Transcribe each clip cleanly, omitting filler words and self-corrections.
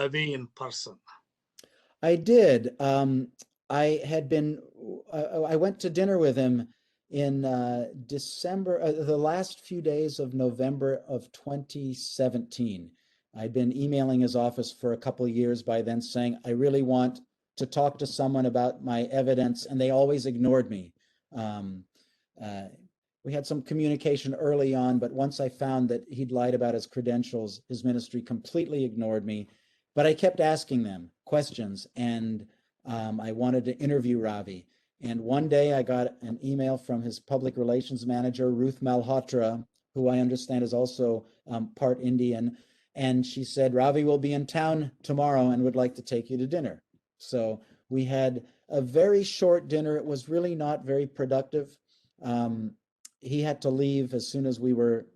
Ravi in person? I did. I had been, I went to dinner with him in December, the last few days of November of 2017. I'd been emailing his office for a couple of years by then saying, I really want to talk to someone about my evidence, and they always ignored me. Um, uh, we had some communication early on, but once I found that he'd lied about his credentials, his ministry completely ignored me. But I kept asking them questions, and I wanted to interview Ravi. And one day I got an email from his public relations manager, Ruth Malhotra, who I understand is also part Indian. And she said, Ravi will be in town tomorrow and would like to take you to dinner. So we had a very short dinner. It was really not very productive. Um, he had to leave as soon as we were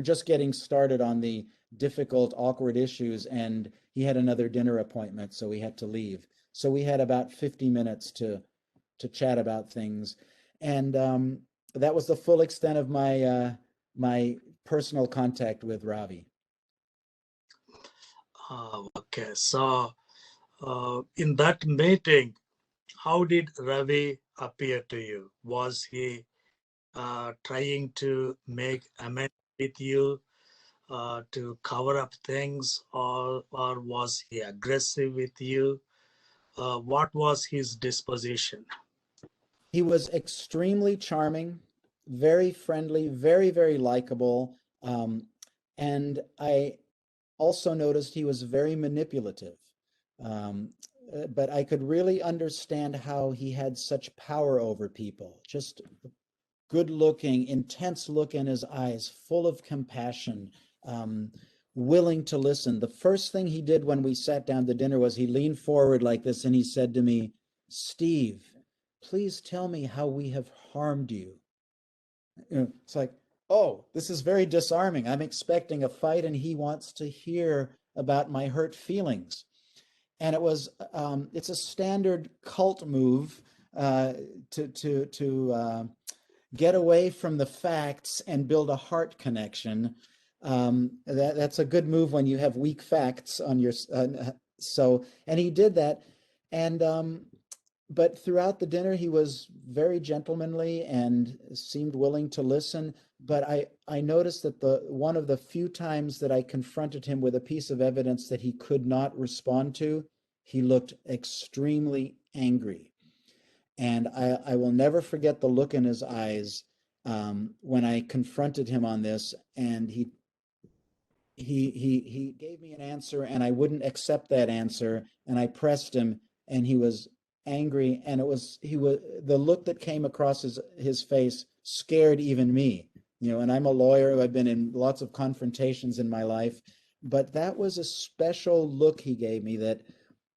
just getting started on the difficult, awkward issues, and he had another dinner appointment, so we had to leave. So we had about 50 minutes to chat about things, and that was the full extent of my personal contact with Ravi. Okay, so in that meeting, how did Ravi appear to you? Was he trying to make amends with you, to cover up things, or was he aggressive with you? What was his disposition? He was extremely charming, very friendly, very, very likable. And I also noticed he was very manipulative. Um, but I could really understand how he had such power over people. Just good looking, intense look in his eyes, full of compassion, um, willing to listen. The first thing he did when we sat down to dinner was he leaned forward like this and he said to me, Steve, please tell me how we have harmed you. It's like, oh, this is very disarming. I'm expecting a fight and he wants to hear about my hurt feelings. And it's a standard cult move uh, to get away from the facts and build a heart connection. That's a good move when you have weak facts on your. And he did that, and but throughout the dinner he was very gentlemanly and seemed willing to listen. But I noticed that the one of the few times that I confronted him with a piece of evidence that he could not respond to, he looked extremely angry. And I will never forget the look in his eyes when I confronted him on this, and he gave me an answer, and I wouldn't accept that answer, and I pressed him, and he was angry, and he was the look that came across his face scared even me. And I'm a lawyer. I've been in lots of confrontations in my life, but that was a special look he gave me that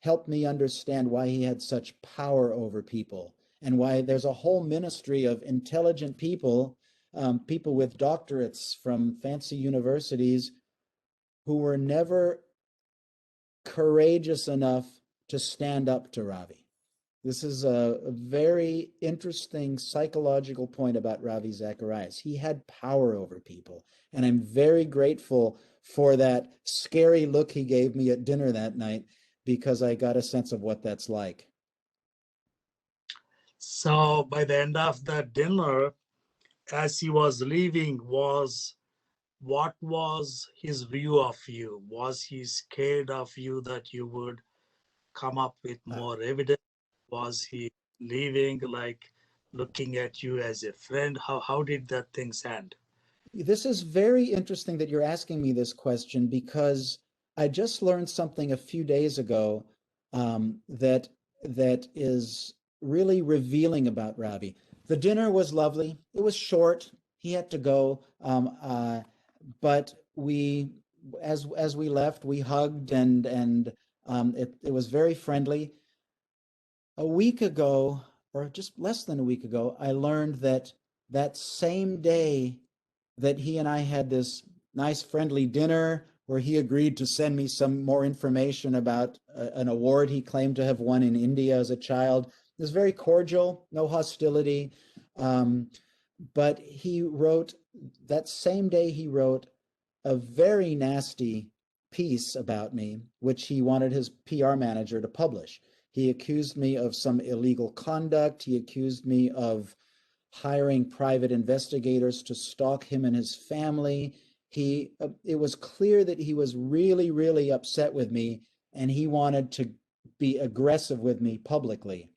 helped me understand why he had such power over people and why there's a whole ministry of intelligent people, people with doctorates from fancy universities who were never courageous enough to stand up to Ravi. This is a very interesting psychological point about Ravi Zacharias. He had power over people, and I'm very grateful for that scary look he gave me at dinner that night because I got a sense of what that's like. So by the end of the dinner, as he was leaving, what was his view of you? Was he scared of you that you would come up with Uh, more evidence? Was he leaving, like looking at you as a friend? How did that things end? this is very interesting that you're asking me this question because I just learned something a few days ago that is really revealing about Ravi. The dinner was lovely. It was short. He had to go, but as we left, we hugged and it was very friendly. A week ago, or just less than a week ago, I learned that that same day that he and I had this nice friendly dinner where he agreed to send me some more information about an award he claimed to have won in India as a child. It was very cordial, no hostility. Um, but he wrote, that same day he wrote a very nasty piece about me, which he wanted his PR manager to publish. He accused me of some illegal conduct. He accused me of hiring private investigators to stalk him and his family. It was clear that he was really, really upset with me, and he wanted to be aggressive with me publicly.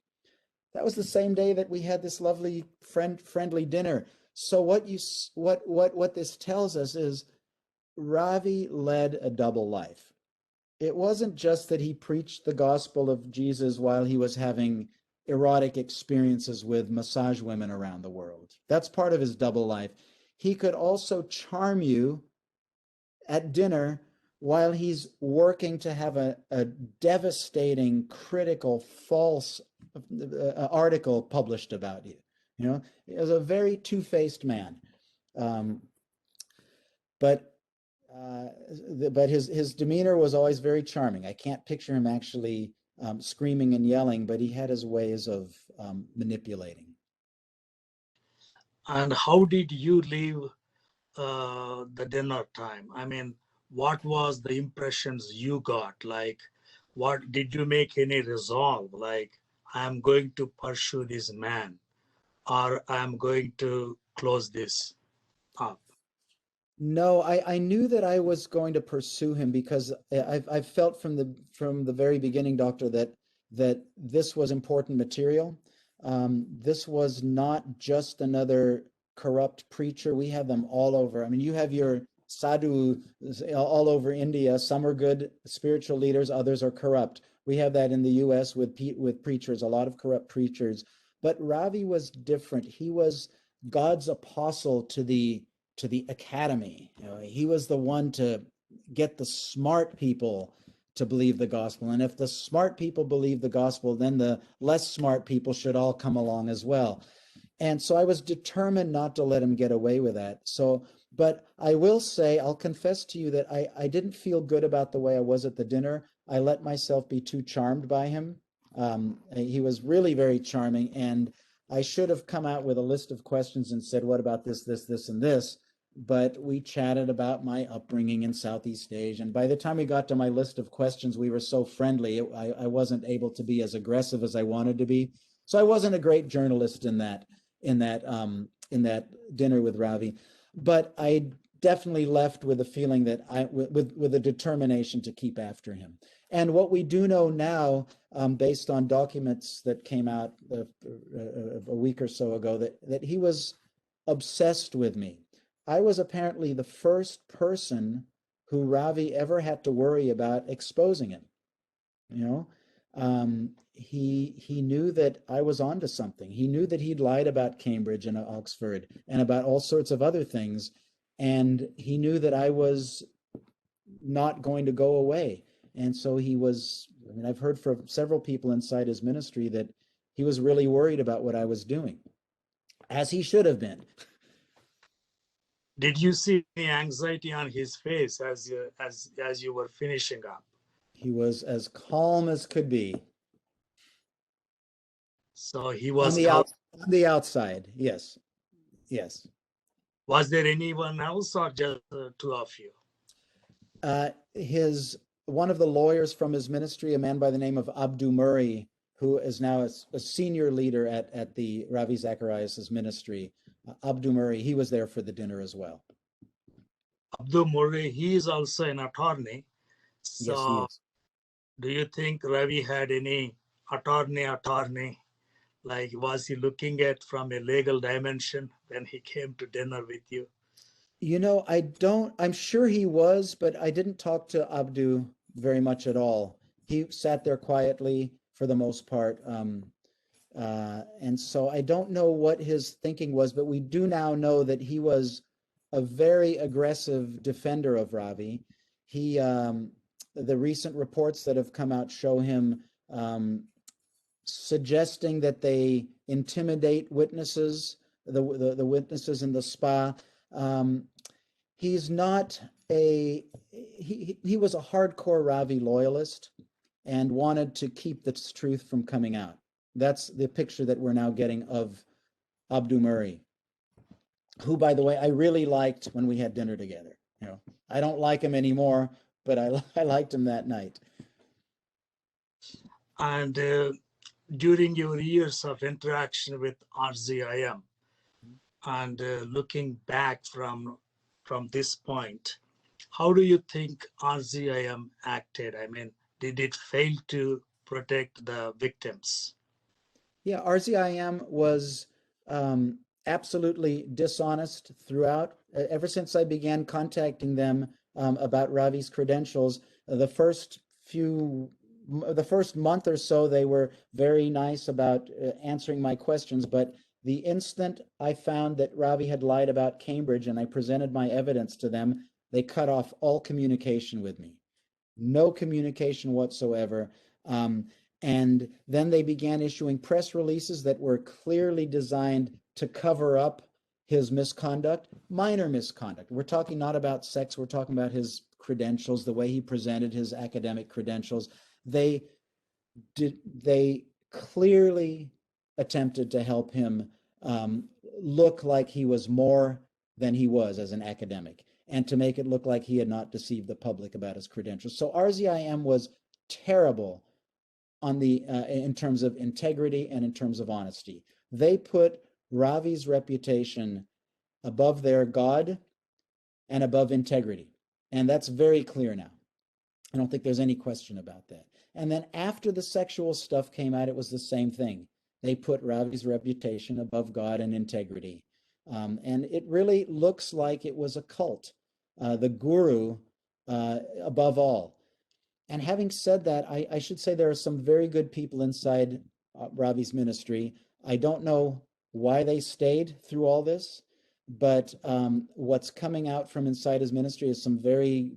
That was the same day that we had this lovely friendly dinner. So what this tells us is Ravi led a double life. It wasn't just that he preached the gospel of Jesus while he was having erotic experiences with massage women around the world. That's part of his double life. He could also charm you at dinner while he's working to have a devastating, critical, false article published about you. You know, he was a very two-faced man. Um, but but his demeanor was always very charming. I can't picture him actually screaming and yelling, but he had his ways of manipulating. And how did you leave the dinner time? I mean, what was the impressions you got? Like, what did you make any resolve? Like, I'm going to pursue this man, or I'm going to close this up. No, I knew that I was going to pursue him because I've felt from the very beginning, Doctor, that this was important material. This was not just another corrupt preacher. We have them all over. I mean, you have your sadhu all over India. Some are good spiritual leaders, others are corrupt. We have that in the U.S. with preachers, a lot of corrupt preachers. But Ravi was different. He was God's apostle to the academy. You know, he was the one to get the smart people to believe the gospel. And if the smart people believe the gospel, then the less smart people should all come along as well. And so I was determined not to let him get away with that. So, but I will say, I'll confess to you that I didn't feel good about the way I was at the dinner. I let myself be too charmed by him. He was really very charming, and I should have come out with a list of questions and said, what about this, and this? But we chatted about my upbringing in Southeast Asia. And by the time we got to my list of questions, we were so friendly, I wasn't able to be as aggressive as I wanted to be. So I wasn't a great journalist in that dinner with Ravi, but I definitely left with a feeling that with a determination to keep after him. And what we do know now, based on documents that came out a week or so ago, that he was obsessed with me. I was apparently the first person who Ravi ever had to worry about exposing him. You know, he knew that I was onto something. He knew that he'd lied about Cambridge and Oxford and about all sorts of other things, and he knew that I was not going to go away. And so he was. I mean, I've heard from several people inside his ministry that he was really worried about what I was doing, as he should have been. Did you see any anxiety on his face as you were finishing up? He was as calm as could be So he on was the calm. on the outside. Yes, yes. Was there anyone else or just two of you? His One of the lawyers from his ministry, a man by the name of Abdu Murray, who is now a senior leader at the Ravi Zacharias' ministry. Abdu Murray, he was there for the dinner as well. Abdul Murray, he is also an attorney. Yes, he So is. do you think Ravi had any attorney? Like, was he looking at from a legal dimension when he came to dinner with you? You know, I'm sure he was, but I didn't talk to Abdu very much at all. He sat there quietly for the most part. And so I don't know what his thinking was, but we do now know that he was a very aggressive defender of Ravi. He, the recent reports that have come out show him suggesting that they intimidate witnesses, the witnesses in the spa. Um, he's not a he was a hardcore Ravi loyalist and wanted to keep this truth from coming out. That's the picture that we're now getting of Abdu Murray, who, by the way, I really liked when we had dinner together. You know, I don't like him anymore, but I liked him that night. And during your years of interaction with RZIM, and looking back from this point, how do you think RZIM acted? I mean, did it fail to protect the victims? Yeah, RZIM was absolutely dishonest throughout. Ever since I began contacting them about Ravi's credentials, the the first month or so, they were very nice about answering my questions. But the instant I found that Ravi had lied about Cambridge and I presented my evidence to them, they cut off all communication with me. No communication whatsoever. And then they began issuing press releases that were clearly designed to cover up his misconduct, minor misconduct. We're talking not about sex, we're talking about his credentials, the way he presented his academic credentials. They they clearly attempted to help him look like he was more than he was as an academic, and to make it look like he had not deceived the public about his credentials. So RZIM was terrible on the in terms of integrity and in terms of honesty. They put Ravi's reputation above their God and above integrity, and that's very clear now. I don't think there's any question about that. And then after the sexual stuff came out, it was the same thing. They put Ravi's reputation above God and integrity. And it really looks like it was a cult, the guru above all. And having said that, I should say there are some very good people inside Ravi's ministry. I don't know why they stayed through all this, but what's coming out from inside his ministry is some very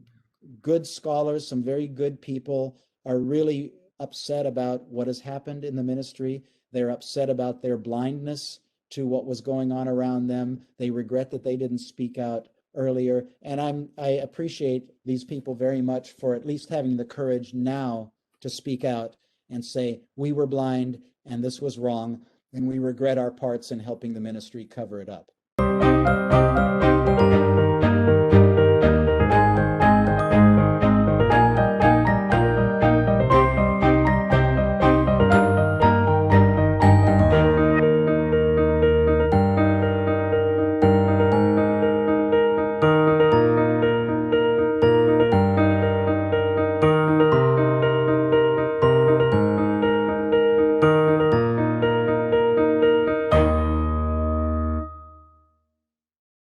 good scholars, some very good people are really upset about what has happened in the ministry. They're upset about their blindness to what was going on around them. They regret that they didn't speak out earlier. And I appreciate these people very much for at least having the courage now to speak out and say, we were blind and this was wrong, and we regret our parts in helping the ministry cover it up.